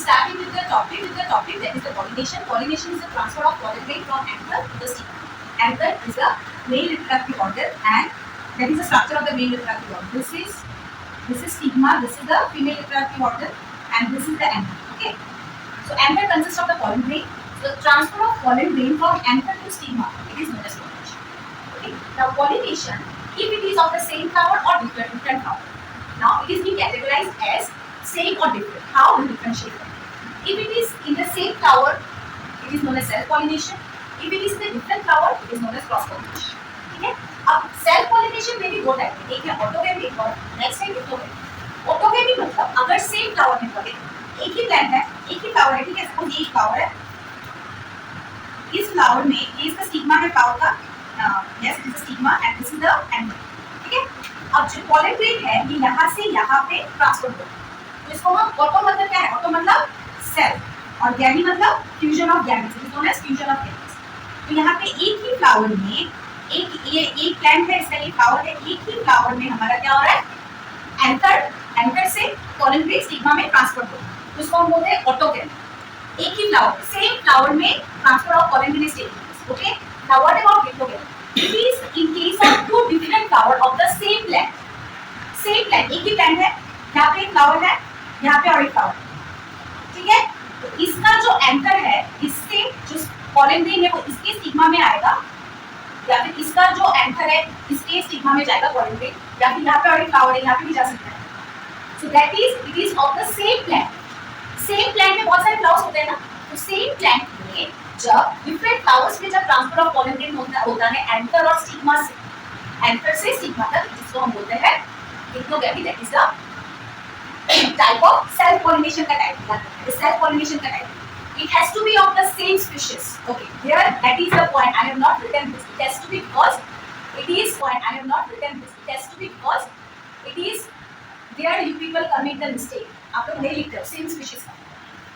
starting with the topic that is the pollination. Pollination is the transfer of pollen grain from anther to the stigma. Anther is the male reproductive organ, and that is the structure of the male reproductive organ. This is stigma. This is the female reproductive organ, and this is the anther. Okay. So anther consists of the pollen grain. So the transfer of pollen grain from anther to stigma, it is known as pollination. Okay. Now pollination, if it is of the same flower or different flower. Now it is being categorized as same or different. How we differentiate them? If it is in the same flower, it is known as self-pollination. If it is in a different flower, it is known as cross-pollination. ठीक है? अब self-pollination में भी दो type है, एक है autogamy और नेक्स्ट है इंट्रोगेमी। ऑटोगेमी मतलब अगर सेम फ्लावर में पड़े, एक ही प्लांट है, एक ही फ्लावर है, ठीक है? सपोज ये एक फ्लावर है, इस फ्लावर में ये इसका स्टिग्मा है फ्लावर का, yes this is stigma and this is the end, ठीक है? अब जो पॉलन ग्रेन है ये यहाँ से यहाँ पे ट्रांसफर होता है, तो इसको हम ऑटो मतलब क्या है? ऑटो मतलब सेल्फ और गैमी मतलब fusion of gametes, it is known as fusion of gametes. तो यहाँ पे एक ही फ्लावर में एक प्लांट है, इसका ये फ्लावर है, एक ही फ्लावर में हमारा क्या हो रहा है? एंथर से पॉलन ग्रेन स्टिग्मा में ट्रांसफर हो रहा है, तो इसको हम बोलते हैं ऑटोगेमी। एक ही फ्लावर, सेम फ्लावर में transfer of pollen grain stigma. Okay, now what about intragamy? It is in case of two different flower of the same plant. Same plant, एक ही plant है, यहाँ पे एक flower है, यहाँ पे और एक flower, ठीक है? तो इसका जो एंकर है, इससे जो pollen grain है वो इसके स्टिग्मा में आएगा, या फिर इसका जो एंकर है इसके स्टिग्मा में जाएगा pollen grain, या फिर यहाँ पे और एक flower है, यहाँ पे भी जा सकता है। So that is, it is of the same plant. Same plant में बहुत सारे flowers होते हैं ना, तो same plant में जब डिफरेंट फ्लावर्स में जब ट्रांसफर ऑफ पॉलन ग्रेन होता है एंथर और स्टिग्मा से, एंथर से स्टिग्मा तक, जिसको हम बोलते हैं intragamy, that is the type of self pollination का टाइप है। सेल्फ पॉलिनेशन का type, it has to be of the same species. Okay, there that is the point I have not written this, it has to be because it is point I have not written this, it has to be because it is there you people commit the mistake, आप लोग नहीं लिखते हो same species का।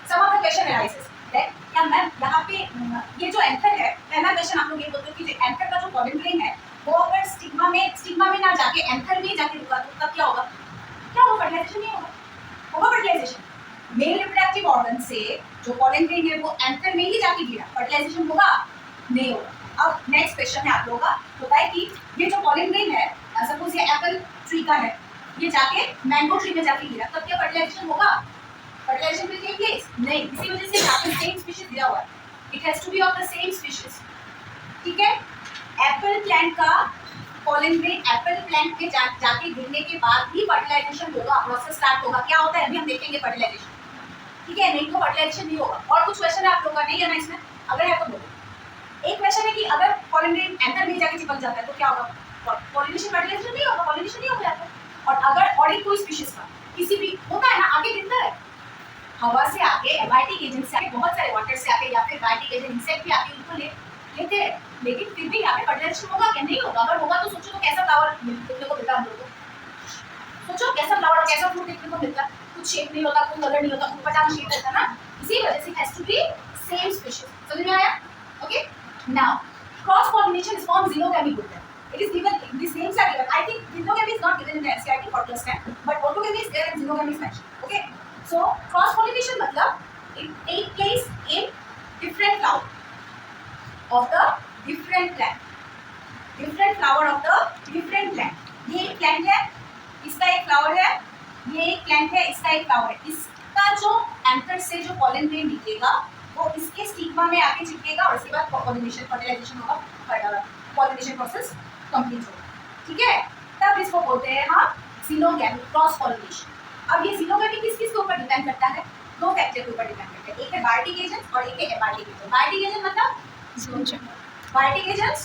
Some of the question arises that क्या ma'am यहाँ पे ये जो एंथर है, पहला क्वेश्चन आप लोग ये बोलते हो कि जो एंथर का जो पॉलन ग्रेन है वो अगर स्टिग्मा में ना जाके एंथर में जाके रुका तो तब क्या होगा? क्या होगा? फर्टिलाइजेशन नहीं होगा, होगा फर्टिलाइजेशन। मेल रिप्रोडक्टिव ऑर्गन से जो पॉलन ग्रेन है वो एंथर में ही जाके गिरा, फर्टिलाइजेशन होगा? नहीं होगा। अब नेक्स्ट क्वेश्चन है आप लोगों का, होता है कि ये जो पॉलन ग्रेन है, सपोज ये एप्पल ट्री का है, ये जाके मैंगो ट्री में जाके गिरा, तब क्या फर्टिलाइजेशन होगा? फर्टिलाइजेशन विल टेक प्लेस नहीं, इसी वजह से यहाँ पे सेम स्पीशीज दिया हुआ है, it has to be of the same species, ठीक है? एप्पल प्लांट का पॉलन ग्रेन एप्पल प्लांट पे जाके गिरने के बाद ही फर्टिलाइजेशन होगा, प्रोसेस स्टार्ट होगा। क्या होता है अभी हम देखेंगे फर्टिलाइजेशन, ठीक है? नहीं तो फर्टिलाइजेशन नहीं होगा। और कुछ क्वेश्चन है आप लोगों का, नहीं है ना इसमें? अगर है तो बोलो। एक क्वेश्चन है कि अगर पॉलन ग्रेन एंथर में जाके चिपक जाता है तो क्या होगा? पॉलिनेशन, फर्टिलाइजेशन नहीं होगा, पॉलिनेशन नहीं होगा। और अगर और एक कोई स्पीशीज का किसी भी होता है ना, आगे गिरता है हवा से आके, एबायोटिक एजेंट से आके, बहुत सारे वाटर से आके, या फिर बायोटिक एजेंट इंसेक्ट भी आके उनको लेते हैं, लेकिन फिर भी यहाँ पे फर्टिलाइजेशन होगा क्या? नहीं होगा। अगर होगा तो सोचो तो कैसा फ्लावर देखने को मिलता है हम लोगों को? सोचो कैसा फ्लावर और कैसा फ्रूट देखने को मिलता है? कुछ शेप नहीं होता, कोई कलर नहीं होता, कोई पचास शेप होता है ना, इसी वजह से has to be same species. समझ में आया? ओके, नाउ क्रॉस पॉलिनेशन इसको हम ज़ीनोगैमी बोलते हैं। It is given, these names are given. I think ज़ीनोगैमी is not given in the NCERT for class 10, but autogamy is there and ज़ीनोगैमी is mentioned. Okay. So cross pollination मतलब it take place in different flower of the different plant, different flower of the different plant. ये एक plant है, इसका एक flower है, ये एक plant है, इसका एक flower है। इसका जो एंथर से जो pollen grain निकलेगा वो इसके स्टिग्मा में आके चिपकेगा और इसके बाद pollination, fertilization होगा, pollination process complete होगा, ठीक है? तब इसको बोलते हैं हम ज़ीनोगैमी, क्रॉस पॉलिनेशन। अब ये ज़ीनोगैमी किस के ऊपर डिपेंड करता है? दो फैक्टर के ऊपर डिपेंड करता है, एक है बायोटिक एजेंट्स और एक है एबायोटिक एजेंट। बायोटिक एजेंट मतलब biotic agents,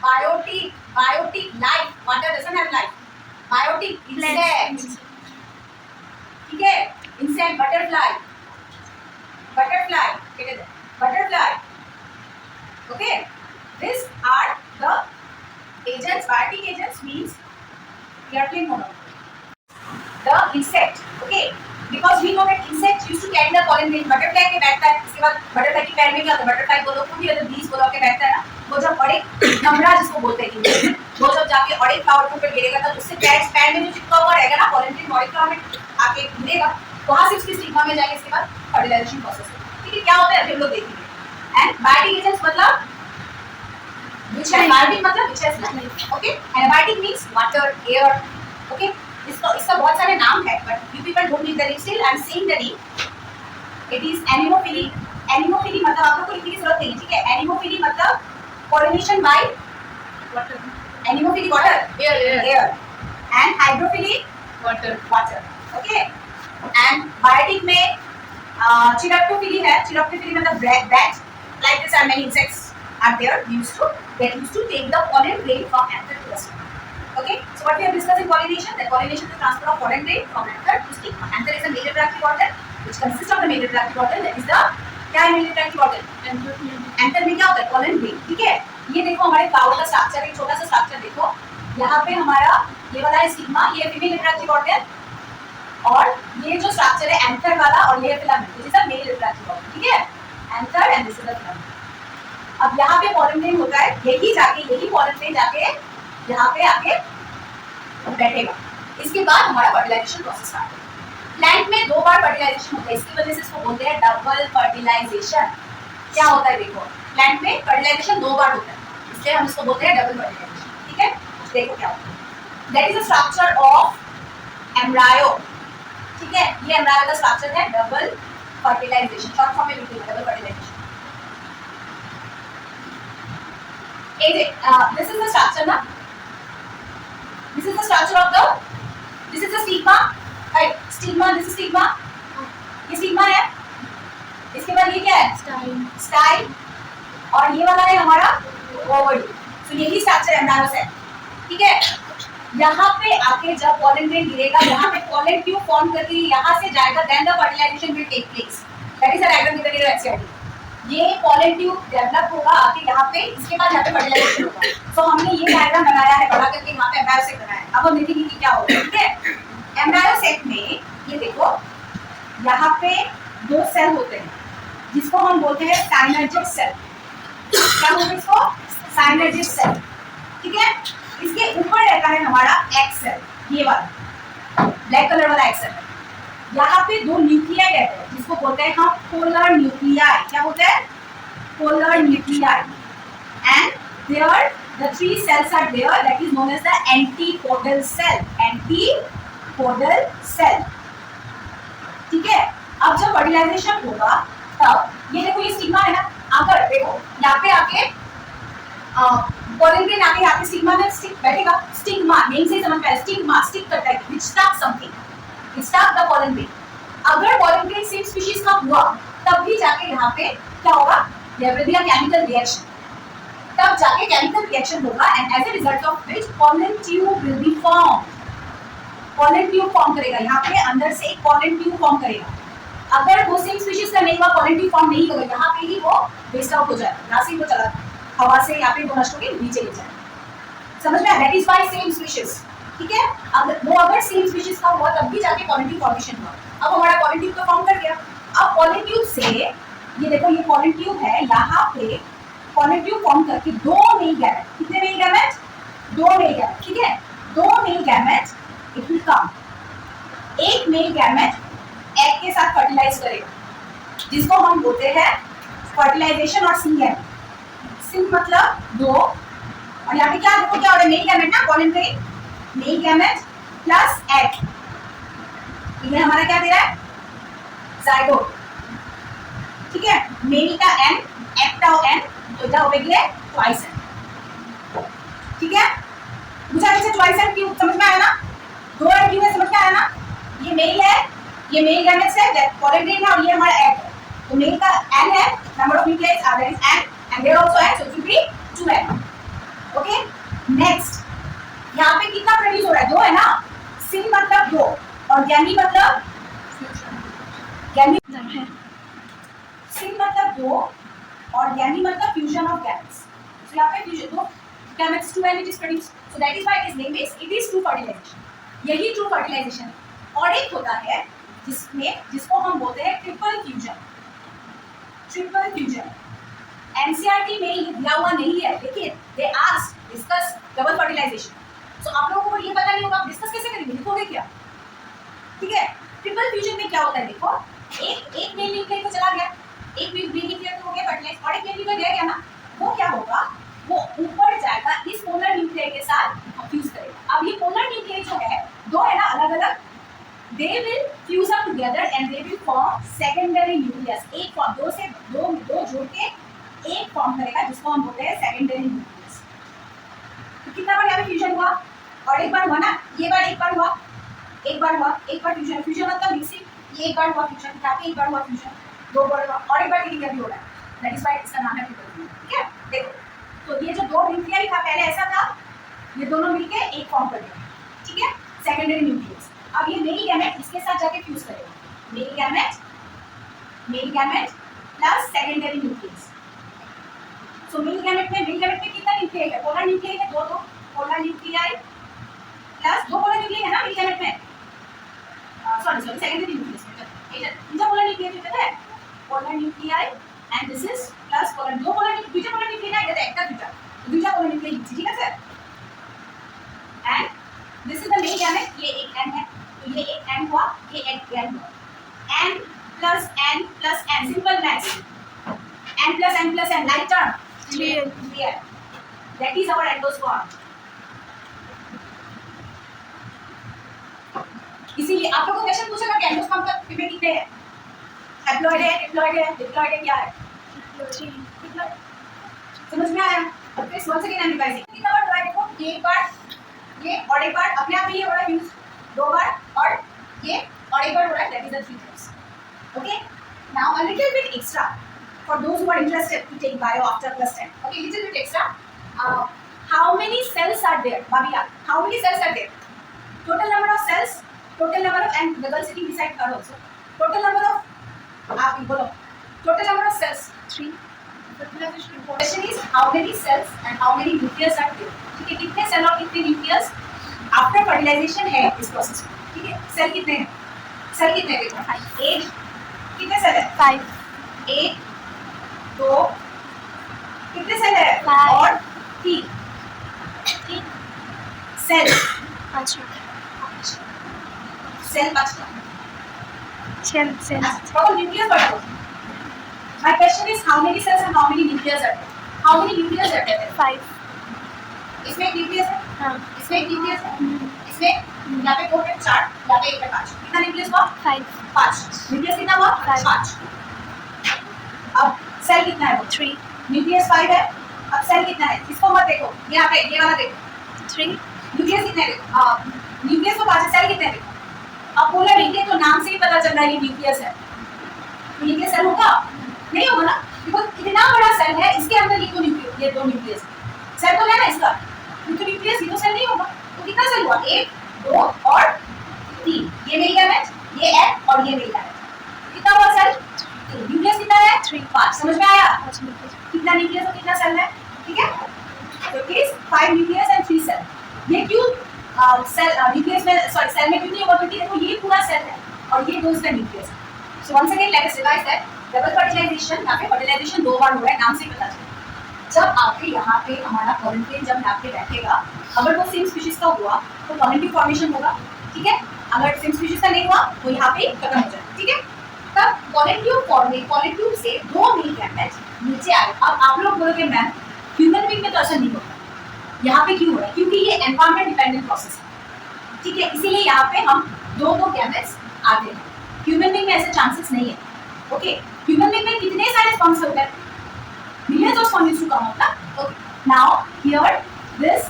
biotic life, water doesn't have life, biotic insect, ठीक है? Insect, butterfly, okay, these are the agents. Biotic agents means earthling monomer, the insect, okay, because we know that insects used to carry the pollen grain. Butterfly के बैठता है, इसके बाद butterfly के पैर में क्या होता है? बटरफ्लाई बोलो, कोई भी अगर बीज बोलो के बैठता है ना, वो जब बड़े नमरा जिसको बोलते हैं, वो जब जाके बड़े फ्लावर के ऊपर गिरेगा तब उससे पैर में जो चिपका हुआ रहेगा ना पॉलन ग्रेन, बड़े फ्लावर में आके गिरेगा, वहां से उसकी स्टिग्मा में जाएंगे, इसके बाद फर्टिलाइजेशन प्रोसेस होगा। ठीक है, क्या होता है अभी हम लोग देखेंगे। एंड बायोटिक एजेंट्स मतलब which has बायोटिक मतलब which has life, okay, abiotic means water, air, okay. इसका बहुत सारे नाम है, but you people don't need the name, still I am saying the name. It is anemophily. Anemophily मतलब आप लोग को लिखने की जरूरत नहीं है, ठीक है। एनिमोफिली मतलब pollination by water, anemophily water, air, and hydrophily water, okay. And biotic में चिरप्टोफिली है। चिरप्टोफिली मतलब bat, like this are many insects are there used to take the pollen grain from anther to the stigma. Okay, so what we have discussed in pollination, that pollination is the transfer of pollen grain from anther to stigma. Anther is a male reproductive organ which consists of the male reproductive organ, that is the क्या है male reproductive organ, anther में क्या होता है pollen grain, ठीक है। ये देखो हमारे फ्लावर का स्ट्रक्चर, एक छोटा सा स्ट्रक्चर देखो, यहाँ पे हमारा ये वाला है स्टिग्मा, ये फीमेल रिप्रोडक्टिव ऑर्गन, और ये जो स्ट्रक्चर है एंथर वाला, और ये filament, this is a male reproductive organ, ठीक है। Anther and this is the filament. अब यहाँ पे पॉलन ग्रेन होता है, यही पॉलन ग्रेन जाके यहाँ पे आके बैठेगा। इसके बाद हमारा फर्टिलाइजेशन प्रोसेस स्टार्ट होगा। प्लांट में 2 बार फर्टिलाइजेशन होता है, इसकी वजह से इसको बोलते हैं डबल फर्टिलाइजेशन। क्या होता है देखो, प्लांट में फर्टिलाइजेशन 2 बार होता है, इसलिए हम इसको बोलते हैं डबल फर्टिलाइजेशन, ठीक है। देखो क्या होता है, that is the structure of embryo, ठीक है। ये एम्ब्रायो का स्ट्रक्चर है, डबल फर्टिलाइजेशन, शॉर्ट फॉर्म में लिखिए double fertilization. This is the structure ना, this is the structure of the, this is the stigma, right? Stigma, this is stigma, ये stigma है। इसके बाद ये क्या है, स्टाइल, और ये वाला है हमारा ओवरी। तो यही स्ट्रक्चर एम्ब्रायो से, ठीक है। यहाँ पे आके जब पॉलन ग्रेन गिरेगा, यहाँ पे पॉलन ट्यूब फॉर्म करके यहाँ से जाएगा, then the fertilization will take place. That is the diagram given in NCERT. ये पॉलन ट्यूब डेवलप होगा आके यहाँ पे, इसके बाद यहाँ पे फर्टिलाइजेशन होगा। तो हमने ये डायग्राम बनाया है, बना करके यहाँ पे एम्ब्रायो सेक बनाया है। अब हम देखेंगे कि क्या होगा, ठीक है। एम्ब्रायो सेक में ये देखो, यहाँ पे 2 सेल होते हैं जिसको हम बोलते हैं साइनर्जिक सेल। क्या बोलते हैं इसको, साइनर्जिक सेल, ठीक है। इसके ऊपर रहता है हमारा एक्स सेल, ये वाला ब्लैक कलर वाला एक्स सेल। यहाँ पे 2 न्यूक्लियाई रहते हैं जिसको बोलते हैं हम पोलर न्यूक्लियाई। क्या बोलते हैं, polar nuclei. And there the 3 cells are there, that is known as the antipodal cell, antipodal cell, ठीक है। अब जब फर्टिलाइजेशन होगा तब ये देखो, ये स्टिग्मा है ना, अगर देखो यहाँ पे आके पॉलन ग्रेन आके यहाँ पे स्टिग्मा में स्टिक बैठेगा। स्टिग्मा नेम से समझ में आया, स्टिग्मा स्टिक करता है, which stuck something, it stuck the pollen grain। अगर पॉलन ग्रेन सेम स्पीशीज का हुआ तब भी जाके यहाँ पे क्या होगा, there will be a chemical reaction, तब जाके केमिकल रिएक्शन होगा, and as a result of which pollen tube will be form. Pollen tube form करेगा, यहाँ पे अंदर से एक पॉलन ट्यूब फॉर्म करेगा। अगर वो सेम स्पीशीज का नहीं हुआ, पॉलन ट्यूब फॉर्म नहीं होगा, यहाँ पे ही वो वेस्ट आउट हो जाएगा, यहाँ से वो चला हवा से यहाँ पे वो नष्ट होकर नीचे ले जाएगा। समझ में आया, that is by same species, ठीक है। अगर सेम स्पीशीज का हुआ तब भी जाके पॉलन ट्यूब फॉर्मेशन हुआ। अब हमारा पॉलन ट्यूब तो फॉर्म कर गया। अब पॉलन ट्यूब से ये देखो, ये पॉलन ट्यूब है, यहाँ पे पॉलन ट्यूब फॉर्म करके 2 मेल गैमेट, कितने मेल गैमेट, 2 मेल गैमेट, ठीक है। 2 male gamete it will come, एक मेल गैमेट एग के साथ फर्टिलाइज करेगा, जिसको हम बोलते हैं फर्टिलाइजेशन और सिंग गैमेट। सिंग मतलब 2, और यहाँ पे क्या देखो क्या हो रहा है, मेल गैमेट ना, pollen grain, mail gamete plus egg, ये हमारा क्या दे रहा है, जाइगोट, ठीक है। मेल का एन, एग का एन, तो इधर हो गया ट्वाइस एन, ठीक है। मुझे अच्छे ट्वाइस एन क्यों समझ में आया ना, 2 एन क्यों है समझ में आया ना। ये मेल है, ये मेल गैमेट्स है, पॉलन ग्रेन है, और ये हमारा एग है। तो मेल का एन है, number of nucleus are there is N, and there also है, so it will be 2 N, okay. Next यहाँ पे कितना प्रोड्यूस हो रहा है, 2 है ना। सिंग मतलब 2, और गैमी मतलब सिंग मतलब 2, और गैमी मतलब फ्यूजन ऑफ गैमेट्स। So यहाँ पे fusion 2 gametes 2 and it is produced. So that is why its name is, it is true fertilization. यही ट्रू फर्टिलाइजेशन है। और एक होता है जिसको हम बोलते हैं triple fusion. Triple fusion NCERT में ये दिया हुआ नहीं है, लेकिन they ask discuss double fertilization. So आप लोगों को ये पता नहीं होगा, डिस्कस कैसे करेंगे, लिखोगे क्या, ठीक है। ट्रिपल फ्यूजन में क्या होता है देखो, एक मेल न्यूक्लियर तो चला गया, एक मेल न्यूक्लियर तो हो गया फर्टिलाइज, और एक मेल न्यूक्लियर रह गया ना, वो क्या होगा, वो ऊपर जाएगा इस पोलर न्यूक्लियर के साथ फ्यूज करेगा। अब ये पोलर न्यूक्लियर जो है दो है ना अलग अलग, they will fuse up together and they will form secondary nucleus। एक दो से दो जोड़ के एक फॉर्म करेगा जिसको हम बोलते हैं सेकेंडरी न्यूक्लियस। तो कितना बार यहाँ पे फ्यूजन हुआ, और एक बार हुआ ना, ये बार एक बार हुआ, एक बार हुआ, एक बार फ्यूजन, फ्यूजन मतलब मिक्सिंग, ये एक बार हुआ फ्यूजन, यहाँ पे एक बार हुआ फ्यूजन, दो बार हुआ, और एक बार न्यूक्लियर भी हो रहा है, दैट इज व्हाई इसका नाम है ट्रिपल फ्यूजन। ठीक है, देखो तो ये जो दो न्यूक्लियर था पहले ऐसा था, ये दोनों मिलके एक फॉर्म कर दिया, ठीक है, सेकेंडरी न्यूक्लियस। अब ये मेल गैमेट इसके साथ जाके फ्यूज करेगा, male gamete plus secondary nucleus. So male gamete में कितना न्यूक्लियर है, पोलर न्यूक्लियर है, दो पोलर न्यूक्लियर प्लस दो पोलर न्यूक्लियर है ना मेल गैमेट में, सॉरी सेकेंडरी न्यूक्लियस में ये पोलर न्यूक्लियर कितना है, polar nuclear and this is plus polar, दो पोलर দুইটা পোলার নিউক্লিয়ার না, এটা একটা দুইটা পোলার নিউক্লিয়ার লিখছি, ঠিক আছে। And this is the male gamete, ये एक एंड है, तो ये एक एंड हुआ, ये एक एंड हुआ, n plus n simple maths, n plus n like term clear, that is our endosperm. इसीलिए आप लोगों को क्वेश्चन पूछेगा कि एंडोस्पर्म का पीपे कितने हैं, हैप्लॉइड है, डिप्लॉइड है, क्या है, समझ में आया। Okay, once again I am revising, कितना बार हुआ है देखो, ये एक बार, ये और एक बार, अपने आप में ये हो रहा है यूज दो बार, और ये और एक बार हो रहा है, that is the 3 times. Okay, now a little bit extra for those who are interested to take bio after +10। Okay, little bit extra, how many cells are there, भाभिया, how many cells are there, total number of cells, total number of, and the girl sitting beside her also, total number of, आप बोलो, total number of cells 3। question is how many cells and how many nucleus are there, ठीक है, कितने cell और कितने nucleus after fertilisation है इस process में, ठीक है। सेल कितने हैं, सेल कितने हैं देखो, 8, कितने सेल है 5, 1 2, कितने सेल है 5 और 3 cell, 5 cell 5 cells, total nucleus बढ़ो। My question is how many cells and how many nucleus are there? How many nucleus are there? 5। इसमें एक nucleus है, हाँ। इसमें एक nucleus है, इसमें यहाँ पे 2 है 4, यहाँ पे 1 है 5। कितना nucleus हुआ? 5। nucleus कितना हुआ? 5। अब cell कितना है? 3। nucleus 5 है। अब cell कितना है? इसको मत देखो, यहाँ पे ये वाला देखो। 3। nucleus कितना है? nucleus तो 5 है, cell कितने है? अब पोलर न्यूक्लियर तो नाम से ही पता चल रहा है ये न्यूक्लियस है, तो न्यूक्लियस सेल होगा नहीं होगा ना, बिकॉज़ इतना बड़ा सेल है, इसके अंदर ये दो न्यूक्लियस सेल तो है ना इसका, तो न्यूक्लियस ये तो सेल नहीं होगा। तो कितना सेल हुआ, 1 2 और 3, ये मेल गैमेट, ये एग और ये मेल गैमेट, कितना हुआ सेल, न्यूक्लियस कितना है 3 5। समझ में आया कितना न्यूक्लियस और कितना सेल है, ठीक है। तो इज 5 न्यूक्लियस एंड 3 सेल। ये क्यों सेल न्यूक्लियस में, सॉरी सेल में कितनी होगा, क्योंकि देखो ये पूरा सेल है और ये दो इसका न्यूक्लियस है। So once again let us revise that double fertilisation, यहाँ पे फर्टिलाइजेशन 2 बार हो रहा है, नाम से ही पता चला। जब आपके यहाँ पे हमारा कॉलोनी जब यहाँ पे बैठेगा, अगर वो सेम स्पीशीज का हुआ तो कॉलोनी फॉर्मेशन होगा, ठीक है। अगर सेम स्पीशीज का नहीं हुआ तो यहाँ पे खत्म हो जाएगा, ठीक है। तब कॉलोनी से 2 मेल गैमेट नीचे आए। अब आप लोग बोलोगे मैम ह्यूमन बीइंग में तो ऐसा नहीं होता, यहाँ पे क्यों हो रहा है, क्योंकि ये एनवायरमेंट डिपेंडेंट प्रोसेस है, ठीक है। इसीलिए यहाँ पे हम दो गैमेट्स आते हैं, ह्यूमन बीइंग में ऐसे चांसेस नहीं है। ओके, ह्यूमन बीइंग में कितने सारे स्पर्म्स होते हैं, millions of sperms to come out ना। Okay, now here this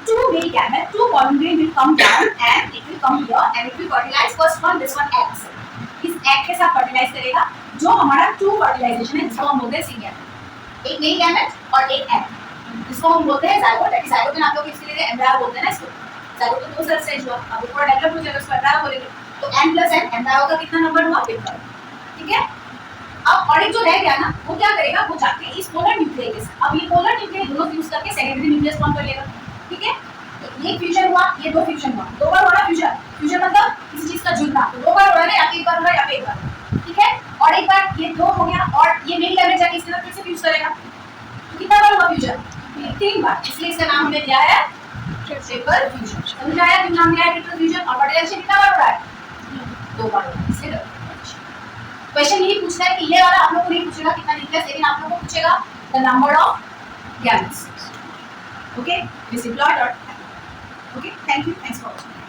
2 male gamete, 2 pollen grain will come down and it will come here and it will fertilize first one, this one egg cell, इस egg के साथ fertilize करेगा, जो हमारा 2 fertilization है, जिसको हम बोलते हैं सिंगल, एक male gamete और एक egg, जिसको हम बोलते हैं zygote। दैट इज zygote में आप लोग इसके लिए एम्ब्रायो बोलते हैं ना इसको, zygote तो 2 सेल स्टेज हुआ, अब पूरा डेवलप हो जाएगा उसको एम्ब्रायो बोलेंगे। तो n + n एम्ब्रायो का कितना नंबर हुआ 5, ठीक है। अब और एक जो रह गया ना, वो क्या करेगा, वो जाके इस पोलर न्यूक्लियर के साथ, अब ये पोलर न्यूक्लियर दोनों फ्यूज करके सेकेंडरी न्यूक्लियस फॉर्म कर लेगा, ठीक है। तो ये फ्यूजन हुआ, ये 2 फ्यूजन हुआ, 2 बार हो रहा है फ्यूजन मतलब किसी चीज का जुड़ना, तो 2 बार हो रहा है, या एक बार हो रहा है या एक बार, ठीक है। और एक बार ये 2 हो गया और ये मेल गैमेट जाके इसके साथ फिर से फ्यूज करेगा, तो कितना बार हुआ फ्यूजन, 3 बार, इसलिए इसका नाम हमने दिया है ट्रिपल फ्यूजन। समझ आया क्यों नाम दिया है ट्रिपल फ्यूजन। और फर्टिलाइजेशन कितना बार हो रहा है, 2 बार होगा, इसलिए डबल पोलिनेशन। क्वेश्चन यही पूछता है कि ये वाला आप लोग को नहीं पूछेगा कितना न्यूक्लियस, लेकिन आप लोग को पूछेगा the number of gametes. Okay, this employed और okay, thank you, thanks for watching.